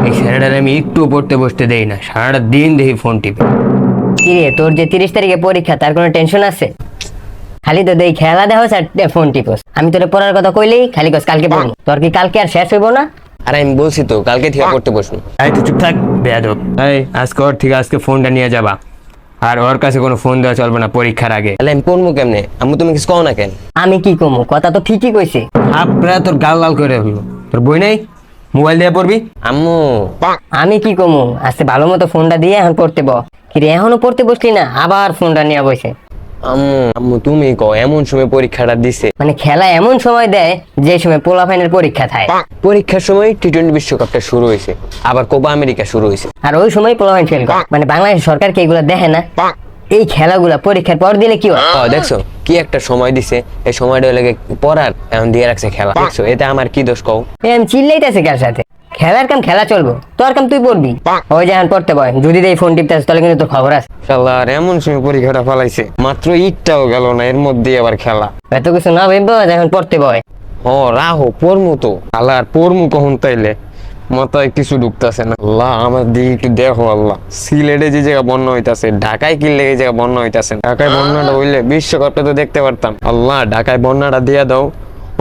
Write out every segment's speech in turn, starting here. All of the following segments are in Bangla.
এই ছেলেটার আমি একটু পড়তে বসতে দেই না, সারাটা দিন দেখি ফোন টিপে। কিরে তোর যে 30 তারিখে পরীক্ষা তার কোনো টেনশন আছে? খালি তো দেই খেলা দেখোস আর ফোন টিপোস। আমি তোরে পড়ার কথা কইলেই খালি কস কালকে পড়বো। তোর কি কালকে আর শেষ হইব না? আরে আমি বলছি তো কালকে থেকে পড়তে বসবো। এই তুই চুপ থাক বেয়াদব। এই আজকে ওর থেকে আজকে ফোনটা নিয়ে যাবা, আর ওর কাছে কোনো ফোন দেওয়া চলবে না পরীক্ষার আগে। তাহলে আমি পড়বো কেমনে? আম্মু তুমি কিছু কও না কেন? আমি কি কমু, কথা তো ঠিকই কইছে। আপনারা তোর গাল লাল করে হলো। তোর বই নাই, মোবাইল দিয়ে পড়বি। আম্মু আমি কি কমু, আজকে ভালো মতো ফোনটা দিয়ে এখন পড়তে ব। কিরে এখনো পড়তে বসলি না, আবার ফোনটা নিয়ে বসে। আম্মু আম্মু তুমি কও এমন সময় পরীক্ষাটা দিছে। মানে খেলা এমন সময় দেয় যে সময় পোলাফাইনের পরীক্ষা থাকে, পরীক্ষার সময় টি-20 বিশ্বকাপটা শুরু হয়েছে, আবার কোপা আমেরিকা শুরু হয়েছে। আর ওই সময় পোলাফাইন ফেল করে। মানে বাংলাদেশ সরকার কি এগুলো দেখে না? এই খেলাগুলা পরীক্ষার পর দিলে কি হয়? দেখছো কি একটা সময় দিছে, এই সময়টা লাগে পড়ার, এখন দিয়ে রাখছে খেলা। দেখছো এতে আমার কি দোষ কও? আমি চিল্লাইতেছি কার সাথে? খেলার কাম খেলা চলবো, তোর কাম তুই পড়বি। ওই যে এখন পড়তে বয়, যদি এই ফোন টিপতে তাহলে কিন্তু তোর খবর আছে। শালা আর এমন সময় পরীক্ষাটা ফলাইছে, মাত্র ইটটাও গেল না, এর মধ্যে আবার খেলা। এত কিছু না ভেব, এখন পড়তে বয়। ও রাহো পড়মু তো, আল্লাহ আর পড়মু কখন তাইলে? মাথায় কিছু ঢুকতেছে না। আল্লাহ আমার দিকে একটু দেখো আল্লাহ। সিলেটে যে জায়গা বন্যা হইতাছে, ঢাকায় কি লেগে জায়গা বন্যা হইতাছে। ঢাকায় বন্যাটা হইলে বিশ্বকাপটা তো দেখতে পারতাম। আল্লাহ ঢাকায় বন্যাটা দিয়ে দাও,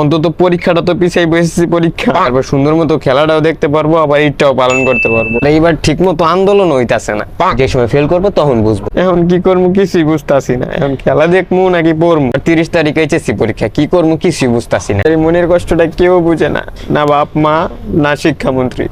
অন্তত পরীক্ষাটা তো পিছাই বসেছি পরীক্ষা, তারপর সুন্দর মতো খেলাটাও দেখতে পারবো, আবার ঈদটাও পালন করতে পারবো। এইবার ঠিক মতো আন্দোলন হইতাছে না, যে সময় ফেল করবো তখন বুঝবো। এখন কি করবো কিছুই বুঝতাছি না। এখন খেলা দেখবো নাকি পড়বো? 30 তারিখে এইচএসসি পরীক্ষা, কি করবো কিছুই বুঝতাছি না। এই মনের কষ্টটা কেউ বুঝে না, না বাপ মা না শিক্ষামন্ত্রী।